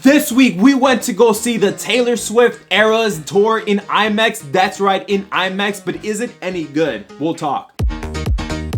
This week we went to go see the Taylor Swift Eras tour in IMAX. That's right, in IMAX, but is it any good? We'll talk.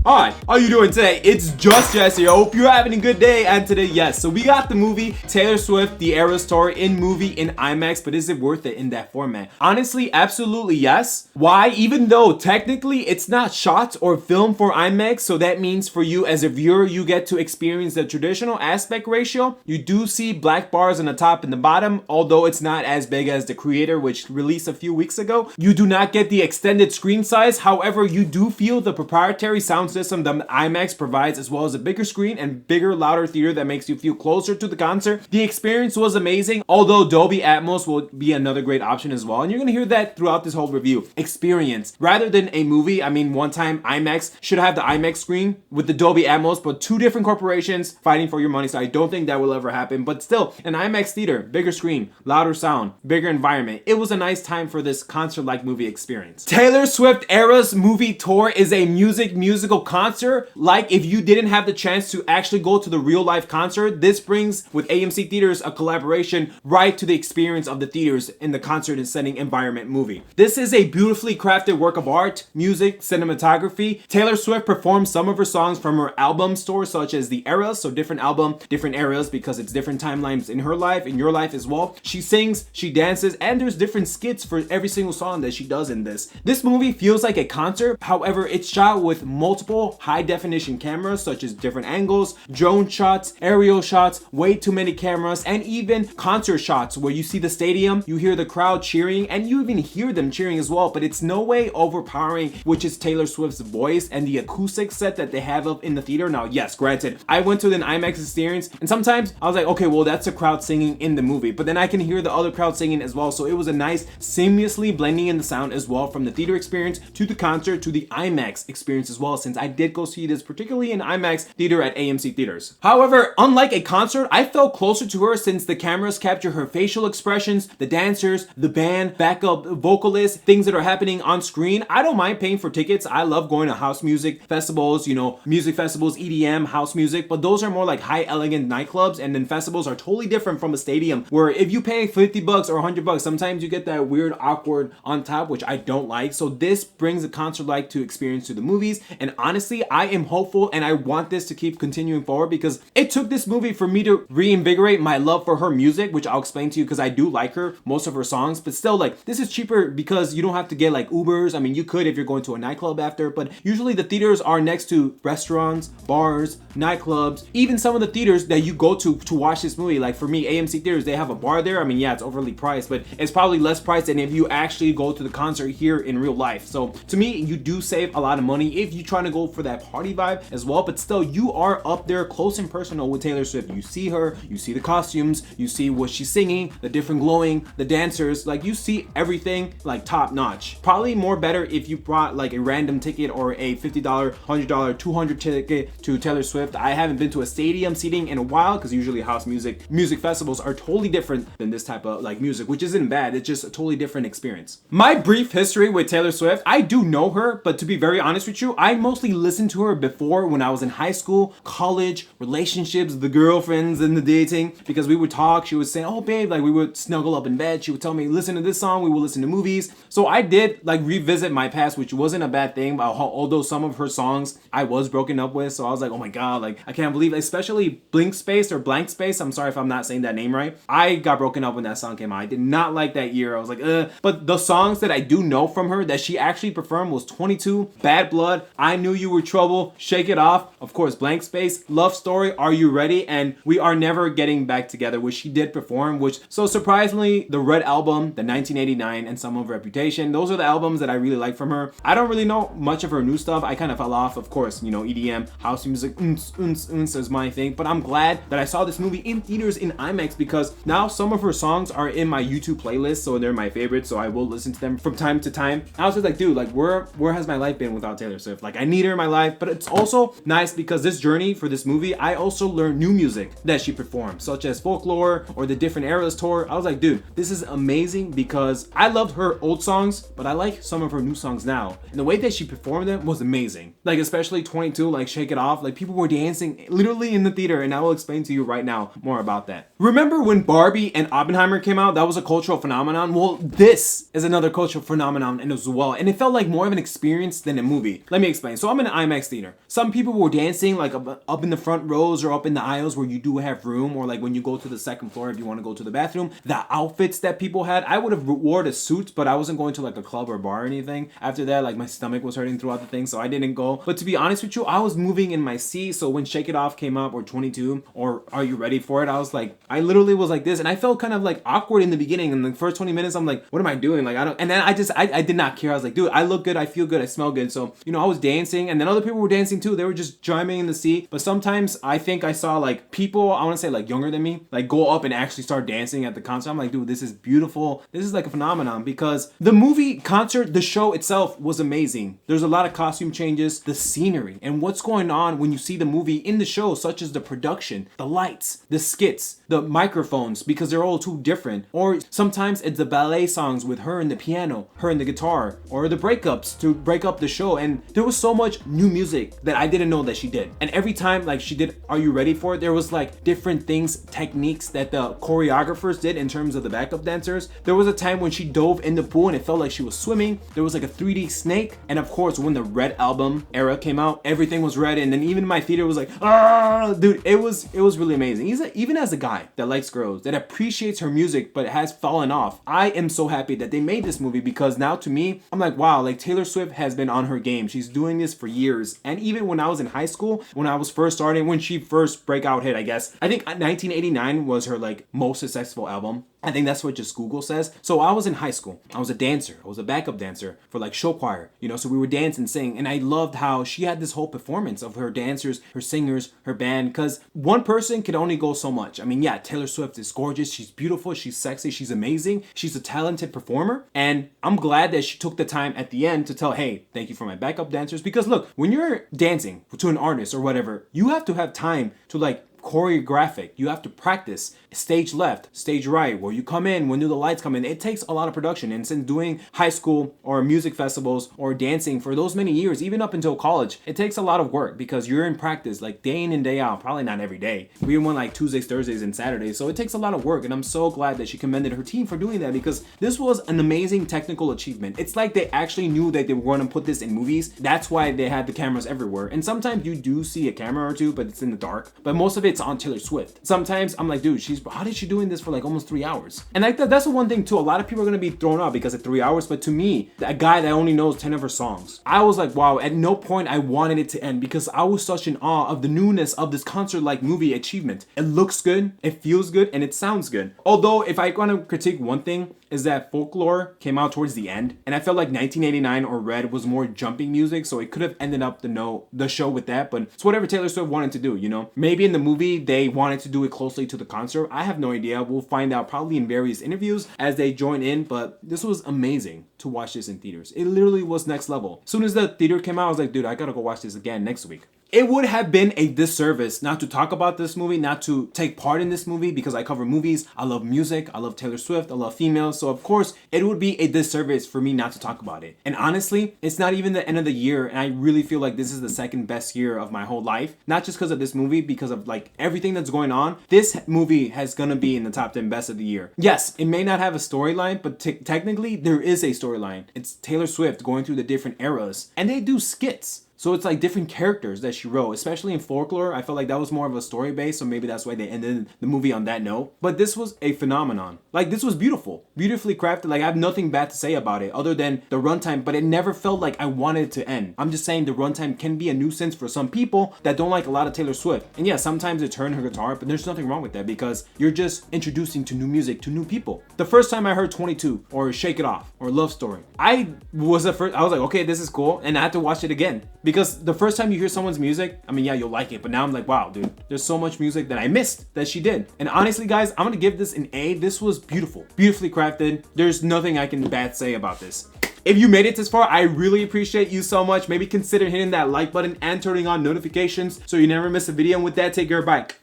Alright, how you doing today? It's just Jesse. I hope you're having a good day. And today, yes, so we got the movie Taylor Swift, the Eras Tour in IMAX, but is it worth it in that format? Honestly, absolutely yes. Why? Even though technically it's not shot or filmed for IMAX, so that means for you as a viewer, you get to experience the traditional aspect ratio. You do see black bars on the top and the bottom, although it's not as big as The Creator, which released a few weeks ago. You do not get the extended screen size. However, you do feel the proprietary sound system that IMAX provides, as well as a bigger screen and bigger, louder theater that makes you feel closer to the concert. The experience was amazing, although Dolby Atmos will be another great option as well, and you're gonna hear that throughout this whole review. Experience rather than a movie. I mean, one time IMAX should have the IMAX screen with the Dolby Atmos, but two different corporations fighting for your money, so I don't think that will ever happen. But still, an IMAX theater, bigger screen, louder sound, bigger environment. It was a nice time for this concert-like movie experience. Taylor Swift Eras movie tour is a musical concert. Like if you didn't have the chance to actually go to the real life concert, this brings with AMC Theaters a collaboration right to the experience of the theaters in the concert and setting environment movie. This is a beautifully crafted work of art, music, cinematography. Taylor Swift performed some of her songs from her album store, such as the Eras, so different album, different eras, because it's different timelines in her life, in your life as well. She sings, she dances, and there's different skits for every single song that she does in this. This movie feels like a concert. However, it's shot with multiple high definition cameras, such as different angles, drone shots, aerial shots, way too many cameras, and even concert shots where you see the stadium, you hear the crowd cheering, and you even hear them cheering as well, but it's no way overpowering, which is Taylor Swift's voice and the acoustic set that they have up in the theater. Now, yes, granted, I went to an IMAX experience, and sometimes I was like, okay, well, that's a crowd singing in the movie, but then I can hear the other crowd singing as well, so it was a nice seamlessly blending in the sound as well, from the theater experience to the concert to the IMAX experience as well, since I did go see this particularly in IMAX theater at AMC Theaters. However, unlike a concert, I felt closer to her since the cameras capture her facial expressions, the dancers, the band, backup vocalists, things that are happening on screen. I don't mind paying for tickets. I love going to house music festivals, music festivals, EDM, house music, but those are more like high elegant nightclubs, and then festivals are totally different from a stadium where if you pay $50 or $100, sometimes you get that weird awkward on top, which I don't like. So this brings a concert-like to experience to the movies, and honestly, I am hopeful and I want this to keep continuing forward because it took this movie for me to reinvigorate my love for her music, which I'll explain to you because I do like her, most of her songs, but still, like, this is cheaper because you don't have to get like Ubers. I mean, you could if you're going to a nightclub after, but usually the theaters are next to restaurants, bars, nightclubs, even some of the theaters that you go to watch this movie. Like for me, AMC Theaters, they have a bar there. I mean, yeah, it's overly priced, but it's probably less priced than if you actually go to the concert here in real life. So to me, you do save a lot of money if you're trying to go for that party vibe as well, but still you are up there close and personal with Taylor Swift. You see her, you see the costumes, you see what she's singing, the different glowing, the dancers, like you see everything like top notch. Probably more better if you brought like a random ticket or a $50, $100, $200 ticket to Taylor Swift. I haven't been to a stadium seating in a while because usually house music festivals are totally different than this type of like music, which isn't bad. It's just a totally different experience. My brief history with Taylor Swift, I do know her, but to be very honest with you, I mostly listened to her before when I was in high school, college, relationships, the girlfriends and the dating, because we would talk. She would say, oh babe, like we would snuggle up in bed. She would tell me, listen to this song. We would listen to movies. So I did like revisit my past, which wasn't a bad thing, but although some of her songs I was broken up with. So I was like, oh my God, like I can't believe, especially Blank Space. I'm sorry if I'm not saying that name right. I got broken up when that song came out. I did not like that year. I was like, but the songs that I do know from her that she actually performed was 22, Bad Blood, I Knew You Were Trouble, Shake It Off, of course, Blank Space, Love Story, Are You Ready, and We Are Never Getting Back Together, which she did perform, which, so surprisingly, the Red Album, the 1989, and some of Reputation, those are the albums that I really like from her. I don't really know much of her new stuff. I kind of fell off, of course, EDM, house music, is my thing, but I'm glad that I saw this movie in theaters in IMAX because now some of her songs are in my YouTube playlist, so they're my favorites, so I will listen to them from time to time. I was just like, dude, like where has my life been without Taylor Swift? Like I need meet her in my life, but it's also nice because this journey for this movie, I also learned new music that she performed, such as Folklore or the different eras tour. I was like, dude, this is amazing because I loved her old songs, but I like some of her new songs now. And the way that she performed them was amazing. Like, especially 22, like Shake It Off, like people were dancing literally in the theater, and I will explain to you right now more about that. Remember when Barbie and Oppenheimer came out? That was a cultural phenomenon. Well, this is another cultural phenomenon as well, and it felt like more of an experience than a movie. Let me explain. So I'm in an IMAX theater. Some people were dancing like up in the front rows or up in the aisles where you do have room, or like when you go to the second floor if you want to go to the bathroom. The outfits that people had, I would have wore the suits, but I wasn't going to like a club or bar or anything. After that, like my stomach was hurting throughout the thing, so I didn't go. But to be honest with you, I was moving in my seat. So when Shake It Off came up, or 22, or Are You Ready for It, I was like, I literally was like this, and I felt kind of like awkward in the beginning. In the first 20 minutes, I'm like, what am I doing? Like, I don't. And then I did not care. I was like, dude, I look good, I feel good, I smell good. So I was dancing, and then other people were dancing too. They were just chiming in the seat. But sometimes I think I saw like people, I want to say like younger than me, like go up and actually start dancing at the concert. I'm like, dude, this is beautiful. This is like a phenomenon, because the movie concert, the show itself was amazing. There's a lot of costume changes, the scenery, and what's going on when you see the movie in the show, such as the production, the lights, the skits, the microphones, because they're all too different. Or sometimes it's the ballet songs with her and the piano, her and the guitar, or the breakups to break up the show. And there was so much new music that I didn't know that she did. And every time like she did Are You Ready for It, there was like different things, techniques that the choreographers did in terms of the backup dancers. There was a time when she dove in the pool and it felt like she was swimming. There was like a 3D snake. And of course, when the Red album era came out, everything was red. And then even my theater was like, ah, dude, it was really amazing. Even as a guy that likes girls, that appreciates her music, but has fallen off, I am so happy that they made this movie, because now to me, I'm like, wow, like Taylor Swift has been on her game. She's doing this for years. And even when I was in high school, when I was first starting, when she first breakout hit, I guess, I think 1989 was her like most successful album. I think that's what just Google says. So I was in high school. I was a dancer. I was a backup dancer for like show choir, so we would dance and sing. And I loved how she had this whole performance of her dancers, her singers, her band, because one person could only go so much. I mean, yeah, Taylor Swift is gorgeous. She's beautiful. She's sexy. She's amazing. She's a talented performer. And I'm glad that she took the time at the end to tell, hey, thank you for my backup dancers. Because look, when you're dancing to an artist or whatever, you have to have time to like choreographic. You have to practice stage left, stage right, where you come in, when do the lights come in. It takes a lot of production. And since doing high school or music festivals or dancing for those many years, even up until college, it takes a lot of work because you're in practice like day in and day out, probably not every day. We went like Tuesdays, Thursdays, and Saturdays. So it takes a lot of work. And I'm so glad that she commended her team for doing that, because this was an amazing technical achievement. It's like they actually knew that they were going to put this in movies. That's why they had the cameras everywhere. And sometimes you do see a camera or two, but it's in the dark. But most of it's on Taylor Swift. Sometimes I'm like, dude, how did she doing this for like almost 3 hours? And like that's the one thing too. A lot of people are gonna be thrown off because of 3 hours. But to me, a guy that only knows 10 of her songs, I was like, wow. At no point I wanted it to end, because I was such in awe of the newness of this concert-like movie achievement. It looks good, it feels good, and it sounds good. Although, if I want to critique one thing, is that Folklore came out towards the end, and I felt like 1989 or Red was more jumping music, so it could have ended up the show with that. But it's whatever Taylor Swift wanted to do, Maybe in the movie they wanted to do it closely to the concert. I have no idea. We'll find out probably in various interviews as they join in. But this was amazing to watch this in theaters. It literally was next level. As soon as the theater came out, I was like, dude, I gotta go watch this again next week. It would have been a disservice not to talk about this movie, not to take part in this movie, because I cover movies. I love music. I love Taylor Swift. I love females. So of course, it would be a disservice for me not to talk about it. And honestly, it's not even the end of the year. And I really feel like this is the second best year of my whole life. Not just because of this movie, because of like everything that's going on. This movie has gonna be in the top 10 best of the year. Yes, it may not have a storyline, but technically there is a storyline. It's Taylor Swift going through the different eras. And they do skits. So it's like different characters that she wrote, especially in Folklore. I felt like that was more of a story base, so maybe that's why they ended the movie on that note. But this was a phenomenon. Like, this was beautiful, beautifully crafted. Like, I have nothing bad to say about it other than the runtime, but it never felt like I wanted it to end. I'm just saying the runtime can be a nuisance for some people that don't like a lot of Taylor Swift. And yeah, sometimes it's her and her guitar, but there's nothing wrong with that because you're just introducing to new music to new people. The first time I heard 22 or Shake It Off or Love Story, I was like, okay, this is cool, and I had to watch it again. Because the first time you hear someone's music, I mean, yeah, you'll like it. But now I'm like, wow, dude, there's so much music that I missed that she did. And honestly, guys, I'm going to give this an A. This was beautiful, beautifully crafted. There's nothing I can bad say about this. If you made it this far, I really appreciate you so much. Maybe consider hitting that like button and turning on notifications so you never miss a video. And with that, take care, bye.